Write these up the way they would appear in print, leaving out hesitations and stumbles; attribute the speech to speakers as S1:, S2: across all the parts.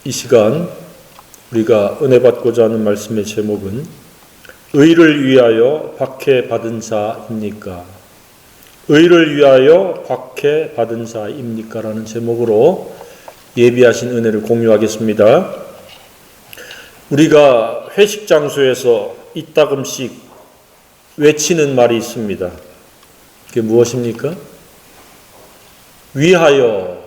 S1: 이 시간 우리가 은혜 받고자 하는 말씀의 제목은 의를 위하여 박해받은 자입니까? 의를 위하여 박해받은 자입니까? 라는 제목으로 예비하신 은혜를 공유하겠습니다. 우리가 회식 장소에서 이따금씩 외치는 말이 있습니다. 그게 무엇입니까? 위하여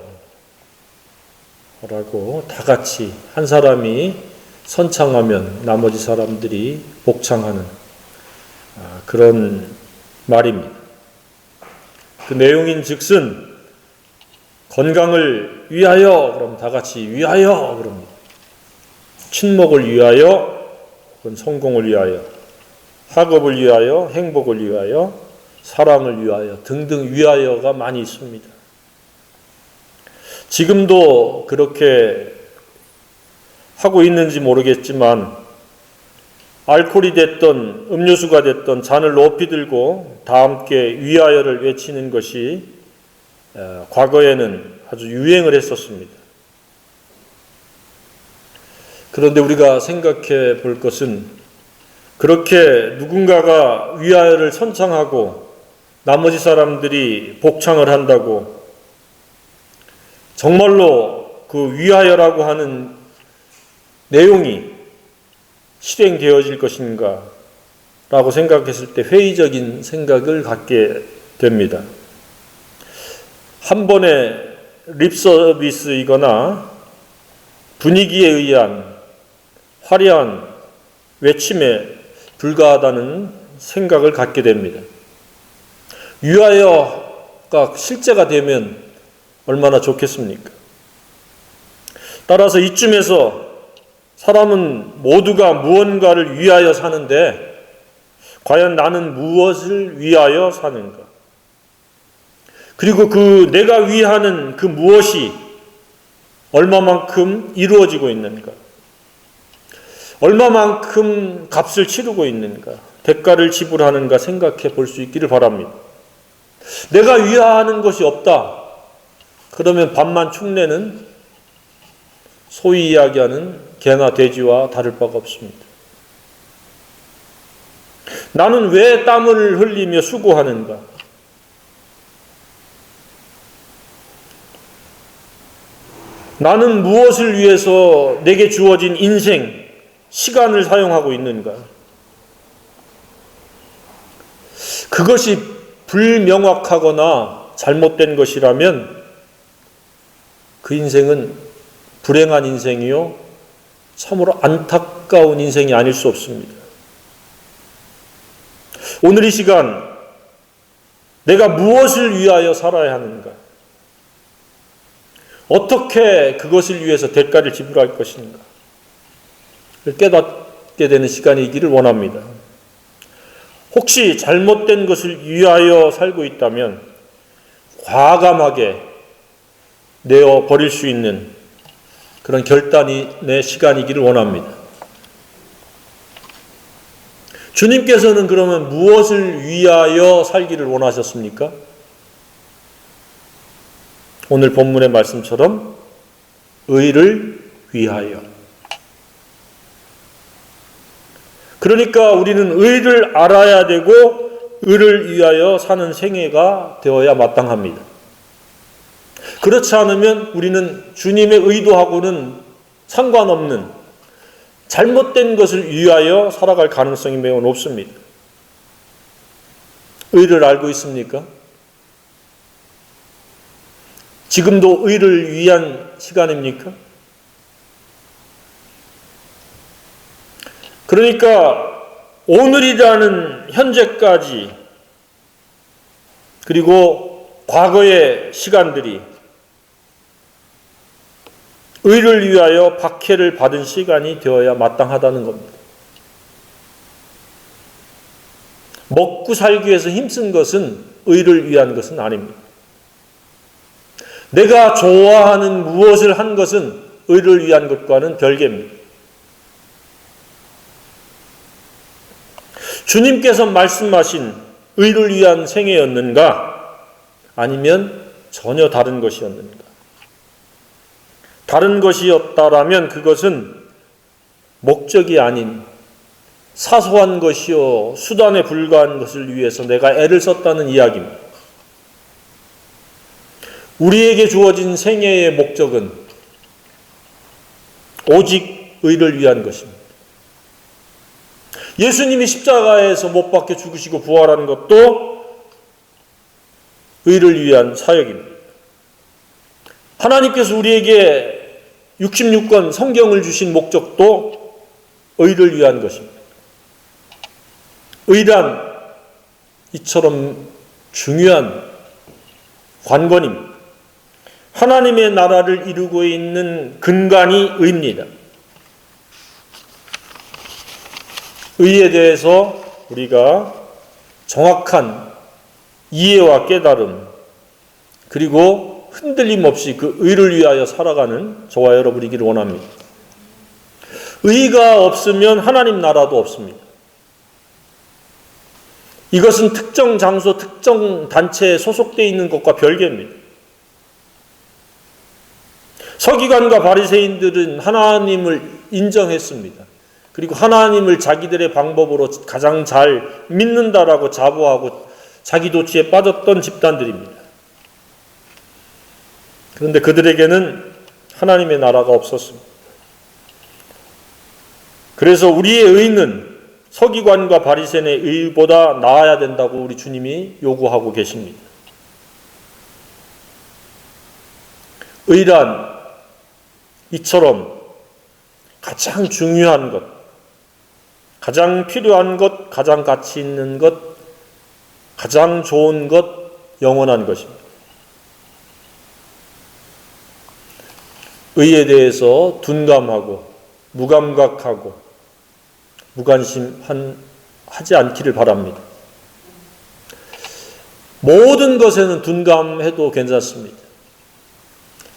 S1: 라고 다 같이 한 사람이 선창하면 나머지 사람들이 복창하는 그런 말입니다. 그 내용인 즉슨 건강을 위하여 그럼 다 같이 위하여 그럽니다. 친목을 위하여 혹은 성공을 위하여 학업을 위하여 행복을 위하여 사랑을 위하여 등등 위하여가 많이 있습니다. 지금도 그렇게 하고 있는지 모르겠지만 알코올이 됐던 음료수가 됐던 잔을 높이 들고 다 함께 위하여를 외치는 것이 과거에는 아주 유행을 했었습니다. 그런데 우리가 생각해 볼 것은 그렇게 누군가가 위하여를 선창하고 나머지 사람들이 복창을 한다고 정말로 그 위하여라고 하는 내용이 실행되어질 것인가 라고 생각했을 때 회의적인 생각을 갖게 됩니다. 한 번의 립서비스이거나 분위기에 의한 화려한 외침에 불과하다는 생각을 갖게 됩니다. 위하여가 실제가 되면 얼마나 좋겠습니까? 따라서 이쯤에서 사람은 모두가 무언가를 위하여 사는데 과연 나는 무엇을 위하여 사는가? 그리고 그 내가 위하는 그 무엇이 얼마만큼 이루어지고 있는가? 얼마만큼 값을 치르고 있는가? 대가를 지불하는가 생각해 볼 수 있기를 바랍니다. 내가 위하는 것이 없다. 그러면 밥만 축내는 소위 이야기하는 개나 돼지와 다를 바가 없습니다. 나는 왜 땀을 흘리며 수고하는가? 나는 무엇을 위해서 내게 주어진 인생, 시간을 사용하고 있는가? 그것이 불명확하거나 잘못된 것이라면 그 인생은 불행한 인생이요 참으로 안타까운 인생이 아닐 수 없습니다. 오늘 이 시간 내가 무엇을 위하여 살아야 하는가? 어떻게 그것을 위해서 대가를 지불할 것인가? 깨닫게 되는 시간이기를 원합니다. 혹시 잘못된 것을 위하여 살고 있다면 과감하게 내어 버릴 수 있는 그런 결단의 시간이기를 원합니다. 주님께서는 그러면 무엇을 위하여 살기를 원하셨습니까? 오늘 본문의 말씀처럼 의를 위하여. 그러니까 우리는 의를 알아야 되고 의를 위하여 사는 생애가 되어야 마땅합니다. 그렇지 않으면 우리는 주님의 의도하고는 상관없는 잘못된 것을 위하여 살아갈 가능성이 매우 높습니다. 의를 알고 있습니까? 지금도 의를 위한 시간입니까? 그러니까 오늘이라는 현재까지 그리고 과거의 시간들이 의를 위하여 박해를 받은 시간이 되어야 마땅하다는 겁니다. 먹고 살기 위해서 힘쓴 것은 의를 위한 것은 아닙니다. 내가 좋아하는 무엇을 한 것은 의를 위한 것과는 별개입니다. 주님께서 말씀하신 의를 위한 생애였는가? 아니면 전혀 다른 것이었는가? 다른 것이었다라면 그것은 목적이 아닌 사소한 것이요 수단에 불과한 것을 위해서 내가 애를 썼다는 이야기입니다. 우리에게 주어진 생애의 목적은 오직 의를 위한 것입니다. 예수님이 십자가에서 못 박혀 죽으시고 부활하는 것도 의를 위한 사역입니다. 하나님께서 우리에게 66권 성경을 주신 목적도 의를 위한 것입니다. 의란 이처럼 중요한 관건입니다. 하나님의 나라를 이루고 있는 근간이 의입니다. 의에 대해서 우리가 정확한 이해와 깨달음, 그리고 흔들림 없이 그 의를 위하여 살아가는 저와 여러분이기를 원합니다. 의가 없으면 하나님 나라도 없습니다. 이것은 특정 장소, 특정 단체에 소속되어 있는 것과 별개입니다. 서기관과 바리새인들은 하나님을 인정했습니다. 그리고 하나님을 자기들의 방법으로 가장 잘 믿는다라고 자부하고 자기 도취에 빠졌던 집단들입니다. 그런데 그들에게는 하나님의 나라가 없었습니다. 그래서 우리의 의는 서기관과 바리새인의 의보다 나아야 된다고 우리 주님이 요구하고 계십니다. 의란 이처럼 가장 중요한 것, 가장 필요한 것, 가장 가치 있는 것, 가장 좋은 것, 영원한 것입니다. 의에 대해서 둔감하고 무감각하고 무관심하지 않기를 바랍니다. 모든 것에는 둔감해도 괜찮습니다.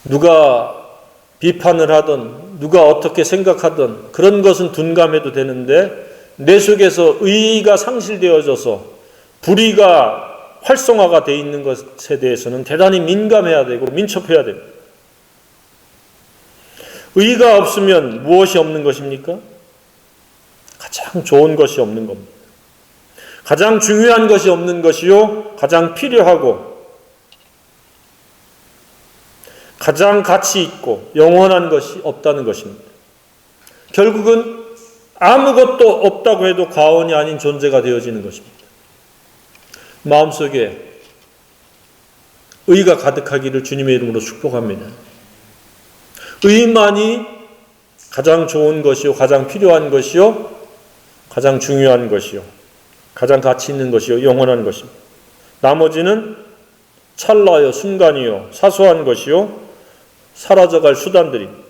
S1: 누가 비판을 하든 누가 어떻게 생각하든 그런 것은 둔감해도 되는데 내 속에서 의의가 상실되어져서 불의가 활성화가 되어 있는 것에 대해서는 대단히 민감해야 되고 민첩해야 됩니다. 의의가 없으면 무엇이 없는 것입니까? 가장 좋은 것이 없는 겁니다. 가장 중요한 것이 없는 것이요 가장 필요하고 가장 가치 있고 영원한 것이 없다는 것입니다. 결국은 아무것도 없다고 해도 과언이 아닌 존재가 되어지는 것입니다. 마음속에 의가 가득하기를 주님의 이름으로 축복합니다. 의만이 가장 좋은 것이요 가장 필요한 것이요 가장 중요한 것이요 가장 가치 있는 것이요 영원한 것입니다. 나머지는 찰나요 순간이요 사소한 것이요 사라져갈 수단들입니다.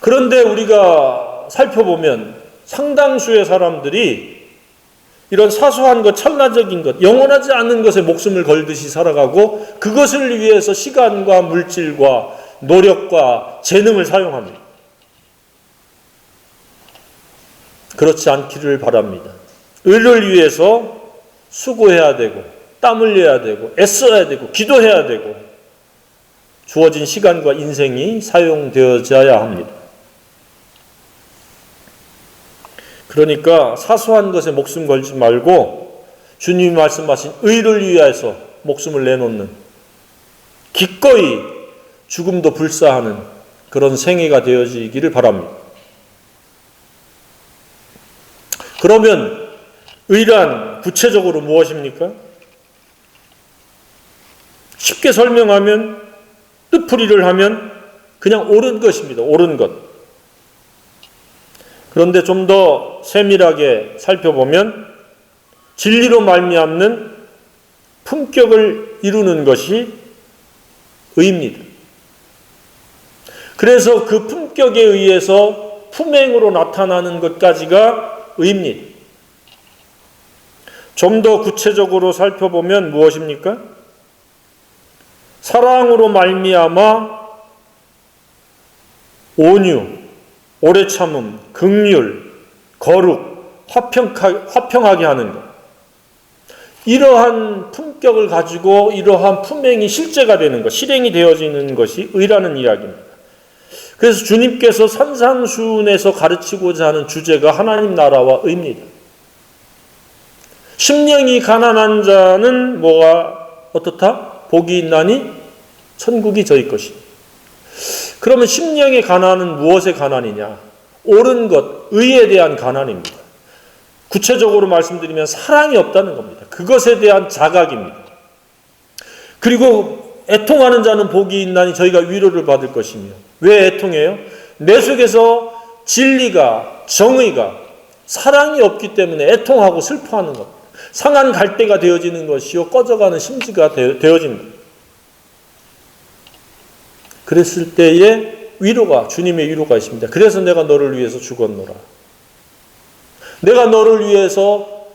S1: 그런데 우리가 살펴보면 상당수의 사람들이 이런 사소한 것, 찰나적인 것, 영원하지 않은 것에 목숨을 걸듯이 살아가고 그것을 위해서 시간과 물질과 노력과 재능을 사용합니다. 그렇지 않기를 바랍니다. 의를 위해서 수고해야 되고 땀 흘려야 되고 애써야 되고 기도해야 되고 주어진 시간과 인생이 사용되어져야 합니다. 그러니까 사소한 것에 목숨 걸지 말고 주님이 말씀하신 의를 위해서 목숨을 내놓는 기꺼이 죽음도 불사하는 그런 생애가 되어지기를 바랍니다. 그러면 의란 구체적으로 무엇입니까? 쉽게 설명하면 뜻풀이를 하면 그냥 옳은 것입니다. 옳은 것. 그런데 좀 더 세밀하게 살펴보면 진리로 말미암는 품격을 이루는 것이 의입니다. 그래서 그 품격에 의해서 품행으로 나타나는 것까지가 의입니다. 좀 더 구체적으로 살펴보면 무엇입니까? 사랑으로 말미암아 온유, 오래 참음, 긍휼, 거룩, 화평하게 하는 것. 이러한 품격을 가지고 이러한 품행이 실제가 되는 것, 실행이 되어지는 것이 의라는 이야기입니다. 그래서 주님께서 산상수훈에서 가르치고자 하는 주제가 하나님 나라와 의입니다. 심령이 가난한 자는 뭐가 어떻다? 복이 있나니 천국이 저희 것이다. 그러면 심령의 가난은 무엇의 가난이냐? 옳은 것, 의에 대한 가난입니다. 구체적으로 말씀드리면 사랑이 없다는 겁니다. 그것에 대한 자각입니다. 그리고 애통하는 자는 복이 있나니 저희가 위로를 받을 것이며. 왜 애통해요? 내 속에서 진리가, 정의가, 사랑이 없기 때문에 애통하고 슬퍼하는 겁니다. 상한 갈대가 되어지는 것이요 꺼져가는 심지가 되어진다. 그랬을 때에 위로가, 주님의 위로가 있습니다. 그래서 내가 너를 위해서 죽었노라. 내가 너를 위해서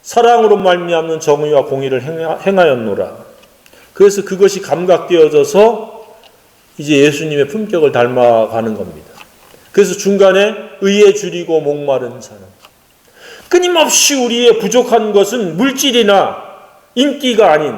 S1: 사랑으로 말미암는 정의와 공의를 행하였노라. 그래서 그것이 감각되어져서 이제 예수님의 품격을 닮아가는 겁니다. 그래서 중간에 의에 줄이고 목마른 사람. 끊임없이 우리의 부족한 것은 물질이나 인기가 아닌,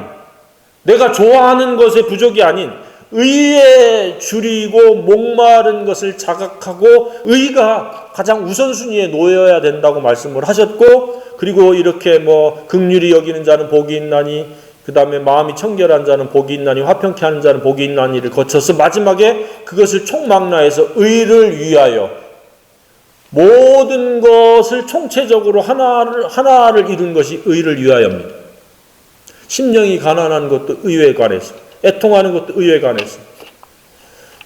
S1: 내가 좋아하는 것의 부족이 아닌 의에 줄이고 목마른 것을 자각하고 의가 가장 우선순위에 놓여야 된다고 말씀을 하셨고, 그리고 이렇게 긍휼히 여기는 자는 복이 있나니, 그 다음에 마음이 청결한 자는 복이 있나니, 화평케 하는 자는 복이 있나니를 거쳐서 마지막에 그것을 총망라해서 의를 위하여, 모든 것을 총체적으로 하나를 이룬 것이 의를 위하여입니다. 심령이 가난한 것도 의에 관해서, 애통하는 것도 의에 관해서,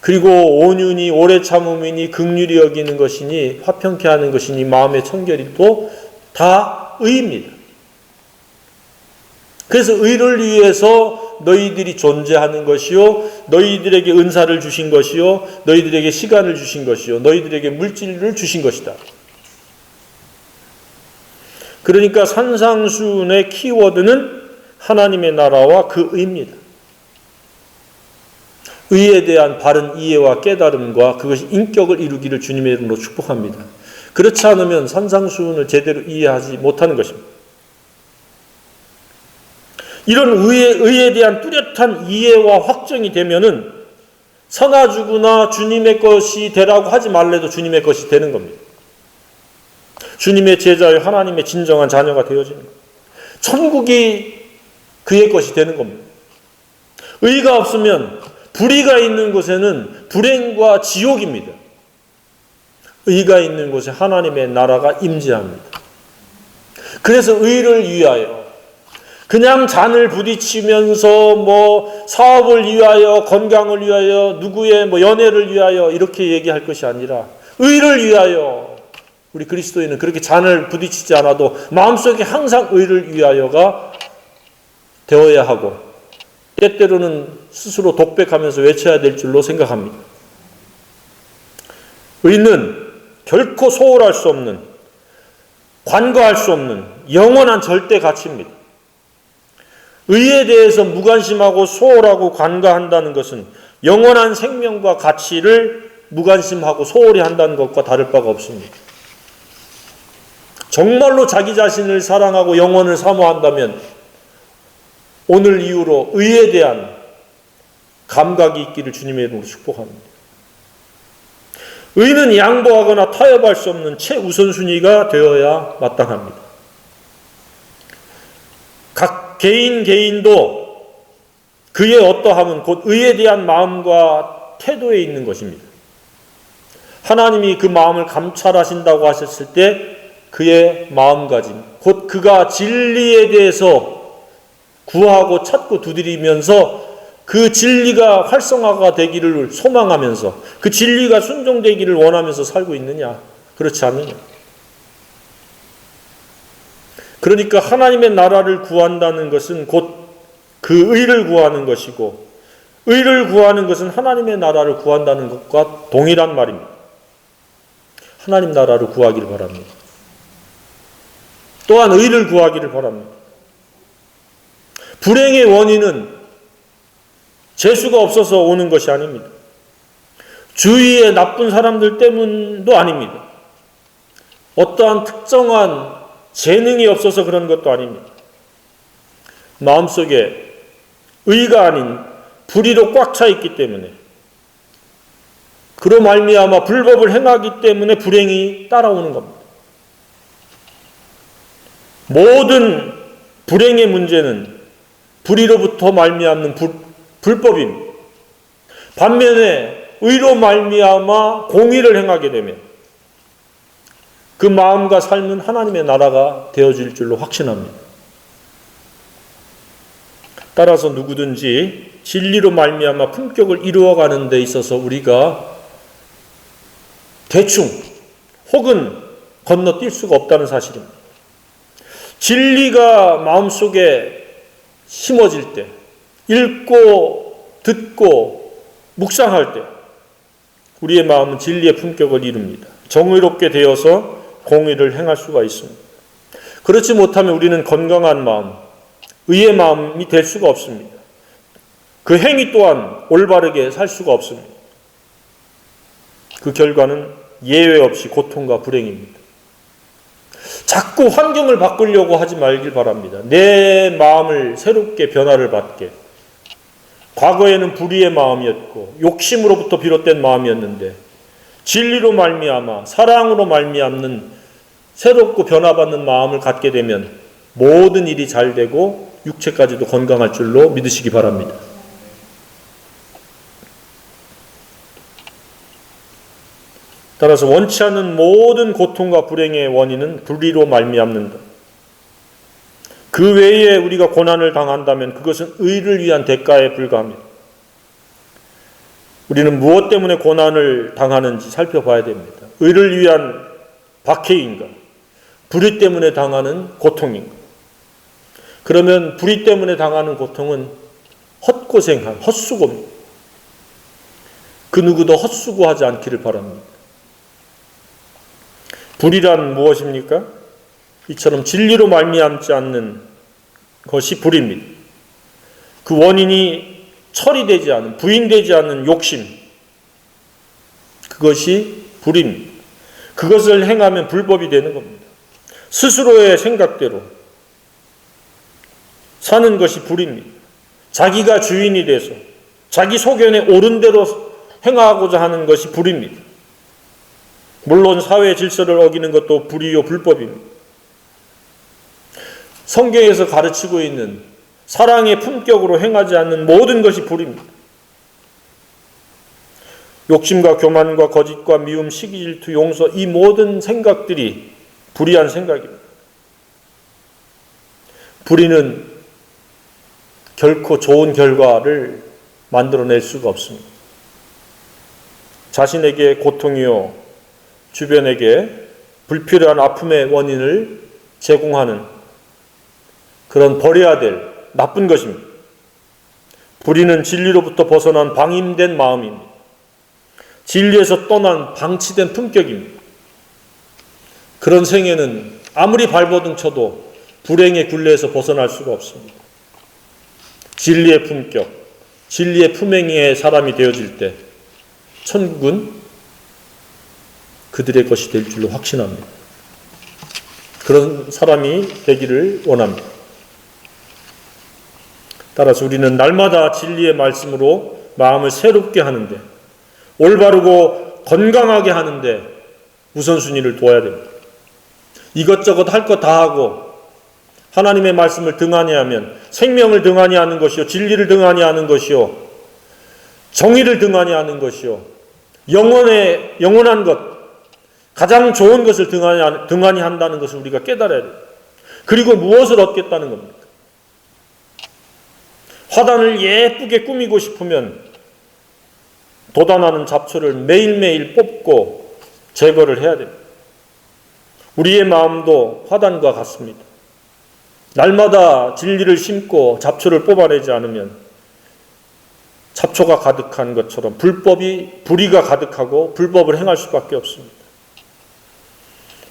S1: 그리고 온유니 오래 참음이니 긍휼히 여기는 것이니 화평케 하는 것이니 마음의 청결이도 다 의입니다. 그래서 의를 위해서 너희들이 존재하는 것이요, 너희들에게 은사를 주신 것이요, 너희들에게 시간을 주신 것이요, 너희들에게 물질을 주신 것이다. 그러니까 산상수훈의 키워드는 하나님의 나라와 그 의입니다. 의에 대한 바른 이해와 깨달음과 그것이 인격을 이루기를 주님의 이름으로 축복합니다. 그렇지 않으면 산상수훈을 제대로 이해하지 못하는 것입니다. 이런 의에 대한 뚜렷한 이해와 확정이 되면은 선하주구나 주님의 것이 되라고 하지 말래도 주님의 것이 되는 겁니다. 주님의 제자여 하나님의 진정한 자녀가 되어지는 겁니다. 천국이 그의 것이 되는 겁니다. 의가 없으면 불의가 있는 곳에는 불행과 지옥입니다. 의가 있는 곳에 하나님의 나라가 임재합니다. 그래서 의를 위하여, 그냥 잔을 부딪히면서 사업을 위하여, 건강을 위하여, 누구의 연애를 위하여 이렇게 얘기할 것이 아니라 의를 위하여, 우리 그리스도인은 그렇게 잔을 부딪히지 않아도 마음속에 항상 의를 위하여가 되어야 하고, 때때로는 스스로 독백하면서 외쳐야 될 줄로 생각합니다. 의는 결코 소홀할 수 없는, 관과할 수 없는 영원한 절대 가치입니다. 의에 대해서 무관심하고 소홀하고 관과한다는 것은 영원한 생명과 가치를 무관심하고 소홀히 한다는 것과 다를 바가 없습니다. 정말로 자기 자신을 사랑하고 영혼을 사모한다면 오늘 이후로 의에 대한 감각이 있기를 주님의 이름으로 축복합니다. 의는 양보하거나 타협할 수 없는 최우선순위가 되어야 마땅합니다. 각 개인도 그의 어떠함은 곧 의에 대한 마음과 태도에 있는 것입니다. 하나님이 그 마음을 감찰하신다고 하셨을 때 그의 마음가짐, 곧 그가 진리에 대해서 구하고 찾고 두드리면서 그 진리가 활성화가 되기를 소망하면서 그 진리가 순종되기를 원하면서 살고 있느냐, 그렇지 않느냐. 그러니까 하나님의 나라를 구한다는 것은 곧 그 의를 구하는 것이고, 의를 구하는 것은 하나님의 나라를 구한다는 것과 동일한 말입니다. 하나님 나라를 구하기를 바랍니다. 또한 의를 구하기를 바랍니다. 불행의 원인은 재수가 없어서 오는 것이 아닙니다. 주위의 나쁜 사람들 때문도 아닙니다. 어떠한 특정한 재능이 없어서 그런 것도 아닙니다. 마음속에 의가 아닌 불의로 꽉 차 있기 때문에, 그로 말미암아 불법을 행하기 때문에 불행이 따라오는 겁니다. 모든 불행의 문제는 불의로부터 말미암는 불법입니다. 반면에 의로 말미암아 공의를 행하게 되면 그 마음과 삶은 하나님의 나라가 되어질 줄로 확신합니다. 따라서 누구든지 진리로 말미암아 품격을 이루어가는 데 있어서 우리가 대충 혹은 건너뛸 수가 없다는 사실입니다. 진리가 마음속에 심어질 때, 읽고 듣고 묵상할 때 우리의 마음은 진리의 품격을 이룹니다. 정의롭게 되어서 공의를 행할 수가 있습니다. 그렇지 못하면 우리는 건강한 마음, 의의 마음이 될 수가 없습니다. 그 행위 또한 올바르게 살 수가 없습니다. 그 결과는 예외 없이 고통과 불행입니다. 자꾸 환경을 바꾸려고 하지 말길 바랍니다. 내 마음을 새롭게 변화를 받게. 과거에는 불의의 마음이었고 욕심으로부터 비롯된 마음이었는데 진리로 말미암아 사랑으로 말미암는 새롭고 변화받는 마음을 갖게 되면 모든 일이 잘 되고 육체까지도 건강할 줄로 믿으시기 바랍니다. 따라서 원치 않는 모든 고통과 불행의 원인은 불의로 말미암는다. 그 외에 우리가 고난을 당한다면 그것은 의를 위한 대가에 불과합니다. 우리는 무엇 때문에 고난을 당하는지 살펴봐야 됩니다. 의를 위한 박해인가? 불의 때문에 당하는 고통인가? 그러면 불의 때문에 당하는 고통은 헛고생한 헛수고입니다. 그 누구도 헛수고하지 않기를 바랍니다. 불이란 무엇입니까? 이처럼 진리로 말미암지 않는 것이 불입니다. 그 원인이 처리되지 않은, 부인되지 않는 욕심, 그것이 불입니다. 그것을 행하면 불법이 되는 겁니다. 스스로의 생각대로 사는 것이 불입니다. 자기가 주인이 돼서 자기 소견에 옳은 대로 행하고자 하는 것이 불입니다. 물론 사회 질서를 어기는 것도 불의요 불법입니다. 성경에서 가르치고 있는 사랑의 품격으로 행하지 않는 모든 것이 불입니다. 욕심과 교만과 거짓과 미움, 시기, 질투, 용서, 이 모든 생각들이 불의한 생각입니다. 불의는 결코 좋은 결과를 만들어낼 수가 없습니다. 자신에게 고통이요 주변에게 불필요한 아픔의 원인을 제공하는 그런 버려야 될 나쁜 것입니다. 불의는 진리로부터 벗어난 방임된 마음입니다. 진리에서 떠난 방치된 품격입니다. 그런 생애는 아무리 발버둥 쳐도 불행의 굴레에서 벗어날 수가 없습니다. 진리의 품격, 진리의 품행의 사람이 되어질 때 천국은 그들의 것이 될 줄로 확신합니다. 그런 사람이 되기를 원합니다. 따라서 우리는 날마다 진리의 말씀으로 마음을 새롭게 하는데 올바르고 건강하게 하는데 우선순위를 둬야 됩니다. 이것저것 할 것 다 하고 하나님의 말씀을 등한히 하면 생명을 등한히 하는 것이요 진리를 등한히 하는 것이요 정의를 등한히 하는 것이요 영원한 것 가장 좋은 것을 등한히 한다는 것을 우리가 깨달아야 돼요. 그리고 무엇을 얻겠다는 겁니까? 화단을 예쁘게 꾸미고 싶으면 돋아나는 잡초를 매일매일 뽑고 제거를 해야 됩니다. 우리의 마음도 화단과 같습니다. 날마다 진리를 심고 잡초를 뽑아내지 않으면 잡초가 가득한 것처럼 불의가 가득하고 불법을 행할 수밖에 없습니다.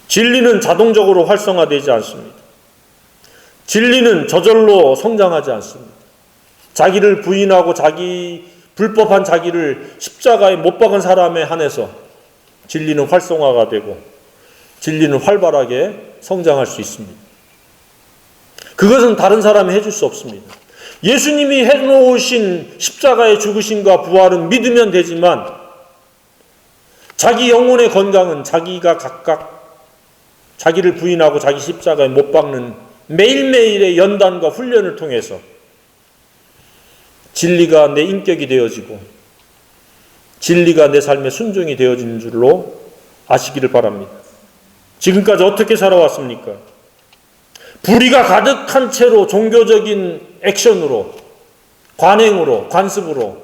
S1: 진리는 자동적으로 활성화되지 않습니다. 진리는 저절로 성장하지 않습니다. 자기를 부인하고 불법한 자기를 십자가에 못 박은 사람에 한해서 진리는 활성화가 되고 진리는 활발하게 성장할 수 있습니다. 그것은 다른 사람이 해줄 수 없습니다. 예수님이 해놓으신 십자가의 죽으심과 부활은 믿으면 되지만 자기 영혼의 건강은 자기가 각각 자기를 부인하고 자기 십자가에 못 박는 매일매일의 연단과 훈련을 통해서 진리가 내 인격이 되어지고 진리가 내 삶의 순종이 되어지는 줄로 아시기를 바랍니다. 지금까지 어떻게 살아왔습니까? 불의가 가득한 채로 종교적인 액션으로, 관행으로, 관습으로,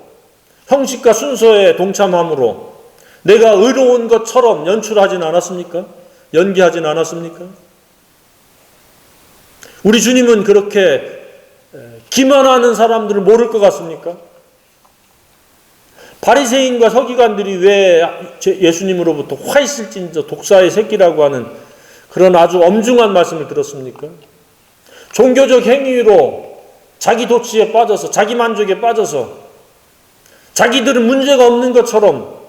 S1: 형식과 순서에 동참함으로 내가 의로운 것처럼 연출하진 않았습니까? 연기하진 않았습니까? 우리 주님은 그렇게 기만하는 사람들을 모를 것 같습니까? 바리새인과 서기관들이 왜 예수님으로부터 화 있을진저 독사의 새끼라고 하는 그런 아주 엄중한 말씀을 들었습니까? 종교적 행위로 자기 도취에 빠져서 자기 만족에 빠져서 자기들은 문제가 없는 것처럼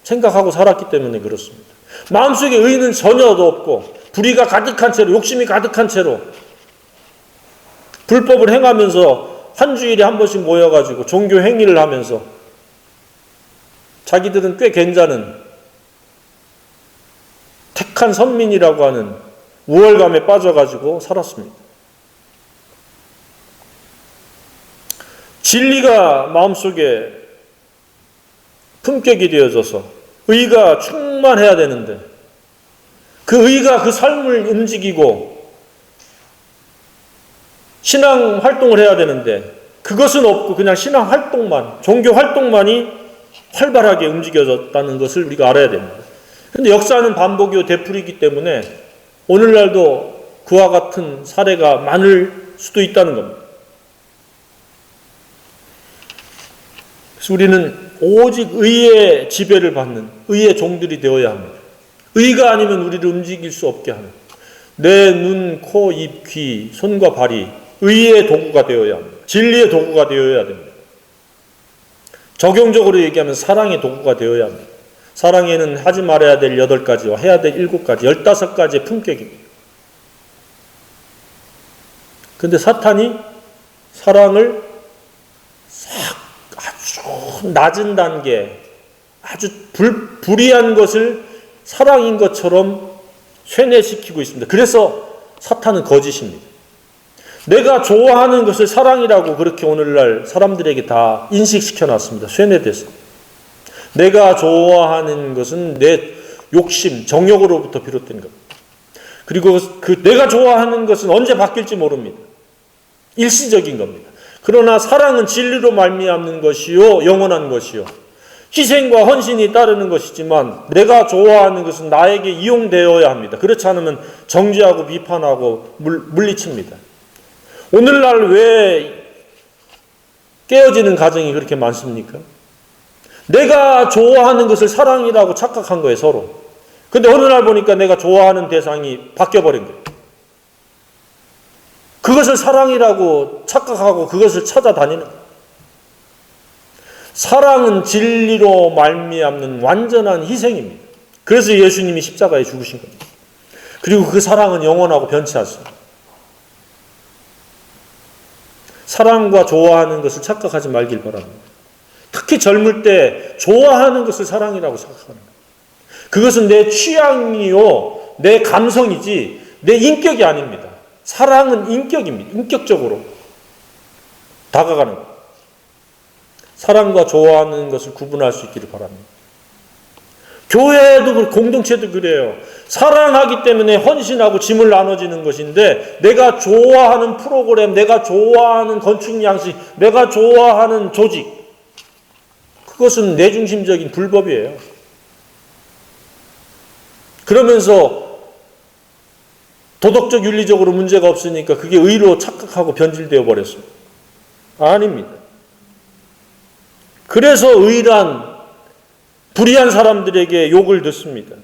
S1: 생각하고 살았기 때문에 그렇습니다. 마음속에 의의는 전혀도 없고 불의가 가득한 채로, 욕심이 가득한 채로 불법을 행하면서 한 주일에 한 번씩 모여가지고 종교 행위를 하면서 자기들은 꽤 괜찮은 택한 선민이라고 하는 우월감에 빠져가지고 살았습니다. 진리가 마음속에 품격이 되어져서 의가 충만해야 되는데 그 의가 그 삶을 움직이고 신앙 활동을 해야 되는데 그것은 없고 그냥 신앙 활동만, 종교 활동만이 활발하게 움직여졌다는 것을 우리가 알아야 됩니다. 그런데 역사는 반복이요 되풀이기 때문에 오늘날도 그와 같은 사례가 많을 수도 있다는 겁니다. 그래서 우리는 오직 의의 지배를 받는 의의 종들이 되어야 합니다. 의가 아니면 우리를 움직일 수 없게 하는 내 눈, 코, 입, 귀, 손과 발이 의의 도구가 되어야 합니다. 진리의 도구가 되어야 됩니다. 적용적으로 얘기하면 사랑의 도구가 되어야 합니다. 사랑에는 하지 말아야 될 8가지와 해야 될 7가지, 15가지의 품격입니다. 그런데 사탄이 사랑을 아주 낮은 단계, 아주 불의한 것을 사랑인 것처럼 쇠뇌시키고 있습니다. 그래서 사탄은 거짓입니다. 내가 좋아하는 것을 사랑이라고 그렇게 오늘날 사람들에게 다 인식시켜놨습니다. 쇠뇌돼서. 내가 좋아하는 것은 내 욕심, 정욕으로부터 비롯된 겁니다. 그리고 그 내가 좋아하는 것은 언제 바뀔지 모릅니다. 일시적인 겁니다. 그러나 사랑은 진리로 말미암는 것이요 영원한 것이요 희생과 헌신이 따르는 것이지만 내가 좋아하는 것은 나에게 이용되어야 합니다. 그렇지 않으면 정죄하고 비판하고 물리칩니다. 오늘날 왜 깨어지는 가정이 그렇게 많습니까? 내가 좋아하는 것을 사랑이라고 착각한 거예요, 서로. 근데 어느 날 보니까 내가 좋아하는 대상이 바뀌어버린 거예요. 그것을 사랑이라고 착각하고 그것을 찾아다니는 거예요. 사랑은 진리로 말미암는 완전한 희생입니다. 그래서 예수님이 십자가에 죽으신 겁니다. 그리고 그 사랑은 영원하고 변치 않습니다. 사랑과 좋아하는 것을 착각하지 말길 바랍니다. 특히 젊을 때 좋아하는 것을 사랑이라고 생각하는 거예요. 그것은 내 취향이요, 내 감성이지 내 인격이 아닙니다. 사랑은 인격입니다. 인격적으로 다가가는 거예요. 사랑과 좋아하는 것을 구분할 수 있기를 바랍니다. 교회도 공동체도 그래요. 사랑하기 때문에 헌신하고 짐을 나눠지는 것인데 내가 좋아하는 프로그램, 내가 좋아하는 건축 양식, 내가 좋아하는 조직 그것은 내중심적인 불법이에요. 그러면서 도덕적 윤리적으로 문제가 없으니까 그게 의로 착각하고 변질되어 버렸습니다. 아닙니다. 그래서 의란 불의한 사람들에게 욕을 듣습니다.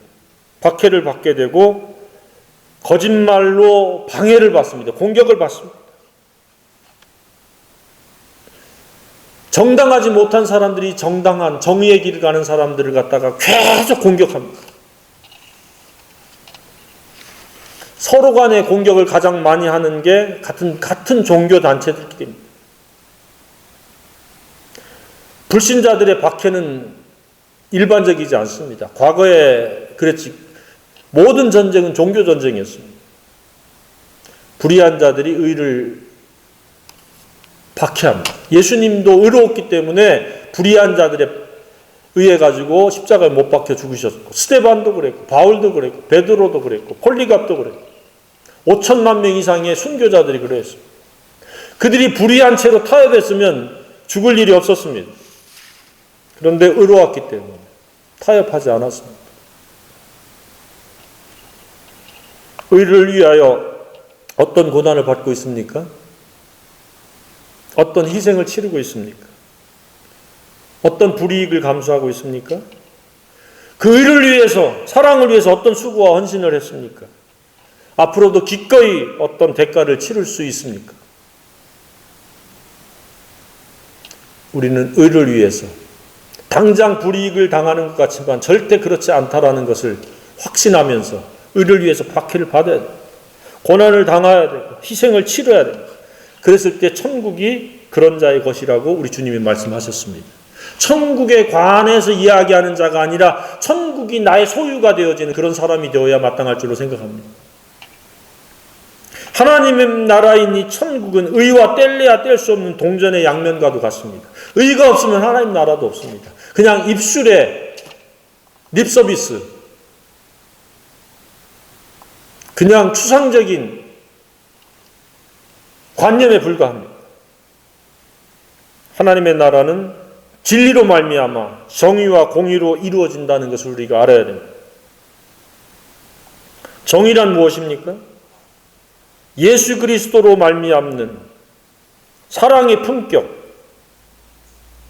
S1: 박해를 받게 되고 거짓말로 방해를 받습니다. 공격을 받습니다. 정당하지 못한 사람들이 정당한 정의의 길을 가는 사람들을 갖다가 계속 공격합니다. 서로 간의 공격을 가장 많이 하는 게 같은 종교 단체들끼리입니다. 불신자들의 박해는 일반적이지 않습니다. 과거에 그랬지. 모든 전쟁은 종교 전쟁이었습니다. 불의한 자들이 의를 박해합니다. 예수님도 의로웠기 때문에 불의한 자들에 의해 가지고 십자가에 못 박혀 죽으셨고, 스데반도 그랬고, 바울도 그랬고, 베드로도 그랬고, 폴리갑도 그랬고, 5천만 명 이상의 순교자들이 그랬어요. 그들이 불의한 채로 타협했으면 죽을 일이 없었습니다. 그런데 의로웠기 때문에 타협하지 않았습니다. 의를 위하여 어떤 고난을 받고 있습니까? 어떤 희생을 치르고 있습니까? 어떤 불이익을 감수하고 있습니까? 그 의를 위해서, 사랑을 위해서 어떤 수고와 헌신을 했습니까? 앞으로도 기꺼이 어떤 대가를 치를 수 있습니까? 우리는 의를 위해서 당장 불이익을 당하는 것 같지만 절대 그렇지 않다라는 것을 확신하면서 의를 위해서 박해를 받아야 돼요. 고난을 당해야 되고 희생을 치러야 돼요. 그랬을 때 천국이 그런 자의 것이라고 우리 주님이 말씀하셨습니다. 천국에 관해서 이야기하는 자가 아니라 천국이 나의 소유가 되어지는 그런 사람이 되어야 마땅할 줄로 생각합니다. 하나님의 나라인 이 천국은 의와 뗄래야 뗄 수 없는 동전의 양면과도 같습니다. 의가 없으면 하나님 나라도 없습니다. 그냥 입술에 립서비스, 그냥 추상적인 관념에 불과합니다. 하나님의 나라는 진리로 말미암아 정의와 공의로 이루어진다는 것을 우리가 알아야 됩니다. 정의란 무엇입니까? 예수 그리스도로 말미암는 사랑의 품격,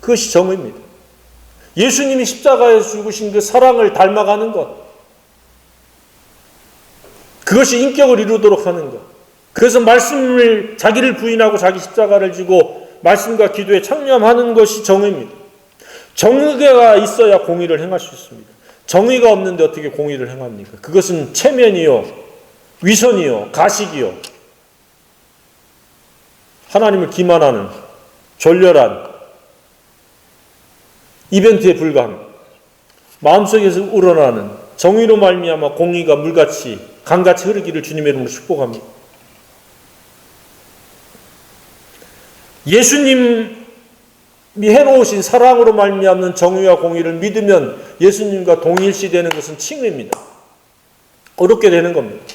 S1: 그것이 정의입니다. 예수님이 십자가에서 죽으신 그 사랑을 닮아가는 것, 그것이 인격을 이루도록 하는 것. 그래서 말씀을, 자기를 부인하고 자기 십자가를 지고 말씀과 기도에 창념하는 것이 정의입니다. 정의가 있어야 공의를 행할 수 있습니다. 정의가 없는데 어떻게 공의를 행합니까? 그것은 체면이요, 위선이요, 가식이요, 하나님을 기만하는 졸렬한 이벤트에 불과합니다. 마음속에서 우러나는 정의로 말미암아 공의가 물같이 강같이 흐르기를 주님의 이름으로 축복합니다. 예수님이 해놓으신 사랑으로 말미암는 정의와 공의를 믿으면 예수님과 동일시되는 것은 칭의입니다. 어렵게 되는 겁니다.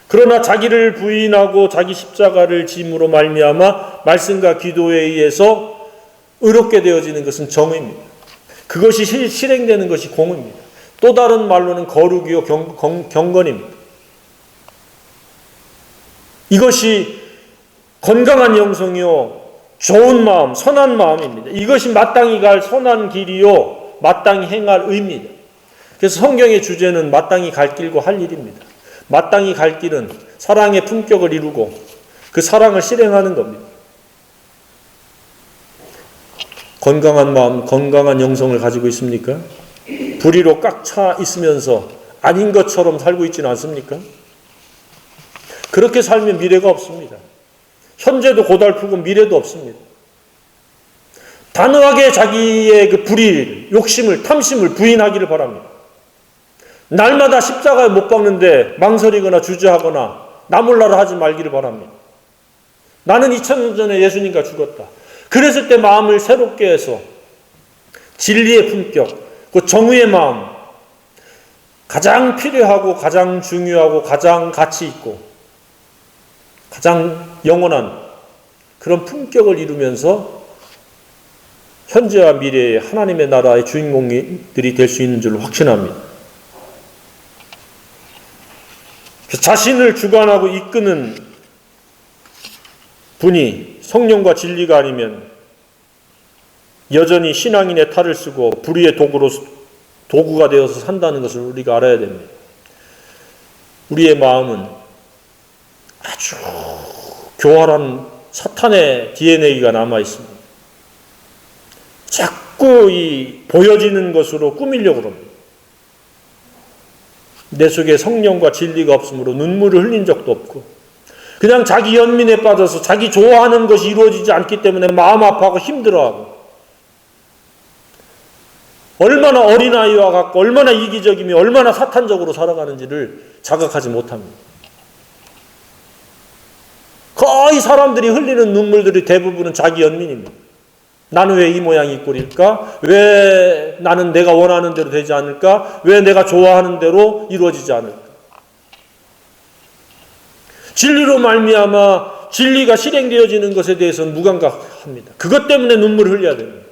S1: 그러나 자기를 부인하고 자기 십자가를 짐으로 말미암아 말씀과 기도에 의해서 의롭게 되어지는 것은 정의입니다. 그것이 실행되는 것이 공의입니다. 또 다른 말로는 거룩이요 경건입니다. 이것이 건강한 영성이요 좋은 마음, 선한 마음입니다. 이것이 마땅히 갈 선한 길이요 마땅히 행할 의입니다. 그래서 성경의 주제는 마땅히 갈 길과 할 일입니다. 마땅히 갈 길은 사랑의 품격을 이루고 그 사랑을 실행하는 겁니다. 건강한 마음, 건강한 영성을 가지고 있습니까? 불의로 꽉 차 있으면서 아닌 것처럼 살고 있지는 않습니까? 그렇게 살면 미래가 없습니다. 현재도 고달프고 미래도 없습니다. 단호하게 자기의 그 불의를, 욕심을, 탐심을 부인하기를 바랍니다. 날마다 십자가에 못 박는데 망설이거나 주저하거나 나 몰라라 하지 말기를 바랍니다. 나는 2000년 전에 예수님과 죽었다. 그랬을 때 마음을 새롭게 해서 진리의 품격, 그 정의의 마음, 가장 필요하고 가장 중요하고 가장 가치 있고 가장 영원한 그런 품격을 이루면서 현재와 미래의 하나님의 나라의 주인공들이 될 수 있는 줄로 확신합니다. 자신을 주관하고 이끄는 분이 성령과 진리가 아니면 여전히 신앙인의 탈을 쓰고 불의의 도구가 되어서 산다는 것을 우리가 알아야 됩니다. 우리의 마음은 아주 교활한 사탄의 DNA가 남아 있습니다. 자꾸 이 보여지는 것으로 꾸미려고 합니다. 내 속에 성령과 진리가 없으므로 눈물을 흘린 적도 없고 그냥 자기 연민에 빠져서 자기 좋아하는 것이 이루어지지 않기 때문에 마음 아파하고 힘들어하고 얼마나 어린아이와 같고 얼마나 이기적이며 얼마나 사탄적으로 살아가는지를 자각하지 못합니다. 거의 사람들이 흘리는 눈물들이 대부분은 자기 연민입니다. 나는 왜 이 모양이 이 꼴일까? 왜 나는 내가 원하는 대로 되지 않을까? 왜 내가 좋아하는 대로 이루어지지 않을까? 진리로 말미암아 진리가 실행되어지는 것에 대해서는 무감각합니다. 그것 때문에 눈물을 흘려야 됩니다.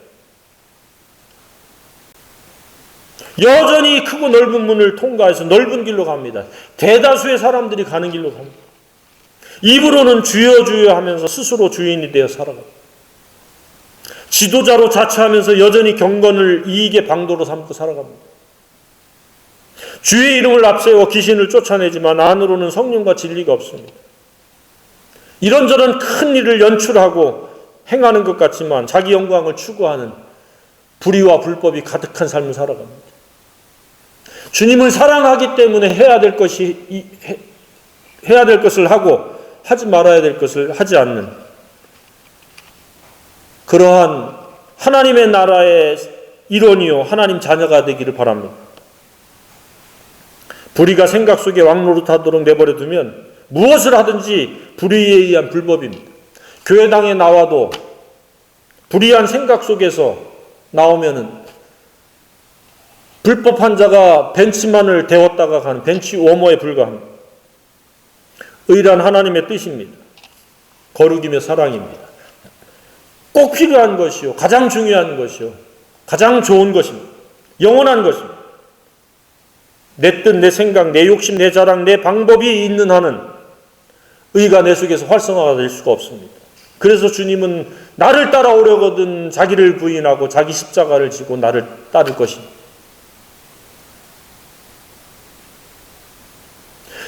S1: 여전히 크고 넓은 문을 통과해서 넓은 길로 갑니다. 대다수의 사람들이 가는 길로 갑니다. 입으로는 주여 주여 하면서 스스로 주인이 되어 살아갑니다. 지도자로 자처하면서 여전히 경건을 이익의 방도로 삼고 살아갑니다. 주의 이름을 앞세워 귀신을 쫓아내지만 안으로는 성령과 진리가 없습니다. 이런저런 큰 일을 연출하고 행하는 것 같지만 자기 영광을 추구하는 불의와 불법이 가득한 삶을 살아갑니다. 주님을 사랑하기 때문에 해야 될 것을 하고 하지 말아야 될 것을 하지 않는 그러한 하나님의 나라의 일원이요 하나님 자녀가 되기를 바랍니다. 불의가 생각 속에 왕노릇하도록 내버려 두면 무엇을 하든지 불의에 의한 불법입니다. 교회당에 나와도 불의한 생각 속에서 나오면은 불법한 자가 벤치만을 데웠다가 가는 벤치 워머에 불과합니다. 의란 하나님의 뜻입니다. 거룩이며 사랑입니다. 꼭 필요한 것이요, 가장 중요한 것이요, 가장 좋은 것입니다. 영원한 것입니다. 내 뜻, 내 생각, 내 욕심, 내 자랑, 내 방법이 있는 한은 의가 내 속에서 활성화가 될 수가 없습니다. 그래서 주님은 나를 따라오려거든 자기를 부인하고 자기 십자가를 지고 나를 따를 것입니다.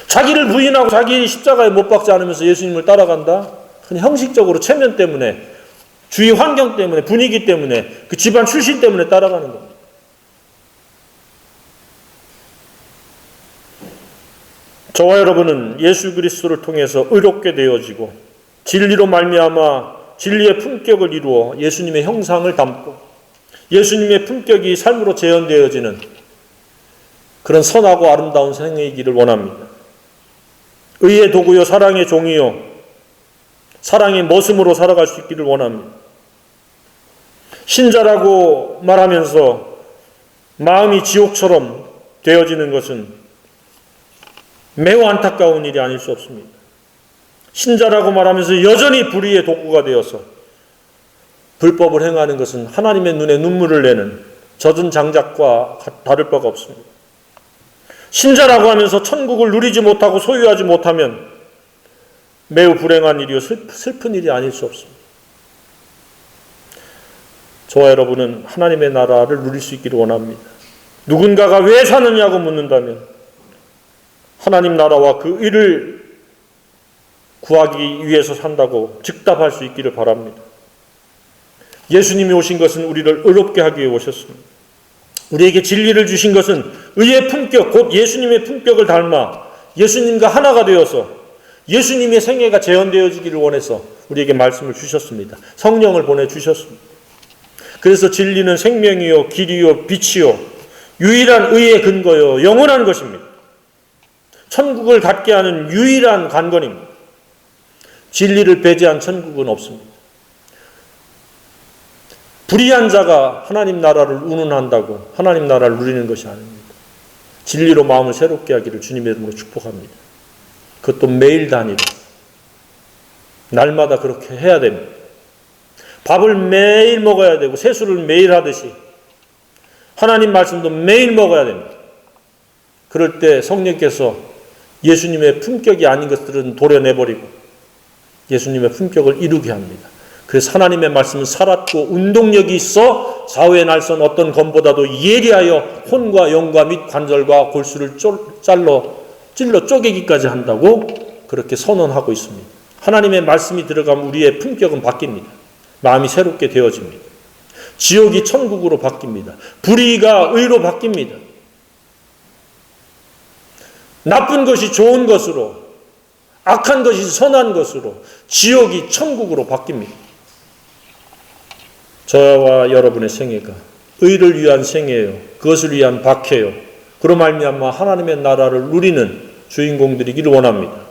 S1: 자기를 부인하고 자기 십자가에 못 박지 않으면서 예수님을 따라간다? 그냥 형식적으로 체면 때문에, 주위 환경 때문에, 분위기 때문에, 그 집안 출신 때문에 따라가는 겁니다. 저와 여러분은 예수 그리스도를 통해서 의롭게 되어지고 진리로 말미암아 진리의 품격을 이루어 예수님의 형상을 담고 예수님의 품격이 삶으로 재현되어지는 그런 선하고 아름다운 생애이기를 원합니다. 의의 도구요 사랑의 종이요 사랑의 머슴으로 살아갈 수 있기를 원합니다. 신자라고 말하면서 마음이 지옥처럼 되어지는 것은 매우 안타까운 일이 아닐 수 없습니다. 신자라고 말하면서 여전히 불의의 도구가 되어서 불법을 행하는 것은 하나님의 눈에 눈물을 내는 젖은 장작과 다를 바가 없습니다. 신자라고 하면서 천국을 누리지 못하고 소유하지 못하면 매우 불행한 일이요 슬픈 일이 아닐 수 없습니다. 저와 여러분은 하나님의 나라를 누릴 수 있기를 원합니다. 누군가가 왜 사느냐고 묻는다면 하나님 나라와 그 의를 구하기 위해서 산다고 즉답할 수 있기를 바랍니다. 예수님이 오신 것은 우리를 의롭게 하기 위해 오셨습니다. 우리에게 진리를 주신 것은 의의 품격, 곧 예수님의 품격을 닮아 예수님과 하나가 되어서 예수님의 생애가 재현되어지기를 원해서 우리에게 말씀을 주셨습니다. 성령을 보내주셨습니다. 그래서 진리는 생명이요, 길이요, 빛이요, 유일한 의의 근거요, 영원한 것입니다. 천국을 갖게 하는 유일한 관건입니다. 진리를 배제한 천국은 없습니다. 불의한 자가 하나님 나라를 운운한다고 하나님 나라를 누리는 것이 아닙니다. 진리로 마음을 새롭게 하기를 주님의 이름으로 축복합니다. 그것도 매일 단위로 날마다 그렇게 해야 됩니다. 밥을 매일 먹어야 되고 세수를 매일 하듯이 하나님 말씀도 매일 먹어야 됩니다. 그럴 때 성령께서 예수님의 품격이 아닌 것들은 도려내버리고 예수님의 품격을 이루게 합니다. 그래서 하나님의 말씀은 살았고 운동력이 있어 좌우의 날선 어떤 검보다도 예리하여 혼과 영과 및 관절과 골수를 찔러 쪼개기까지 한다고 그렇게 선언하고 있습니다. 하나님의 말씀이 들어가면 우리의 품격은 바뀝니다. 마음이 새롭게 되어집니다. 지옥이 천국으로 바뀝니다. 불의가 의로 바뀝니다. 나쁜 것이 좋은 것으로, 악한 것이 선한 것으로, 지옥이 천국으로 바뀝니다. 저와 여러분의 생애가 의를 위한 생애예요. 그것을 위한 박해요. 그로 말미암아 하나님의 나라를 누리는 주인공들이기를 원합니다.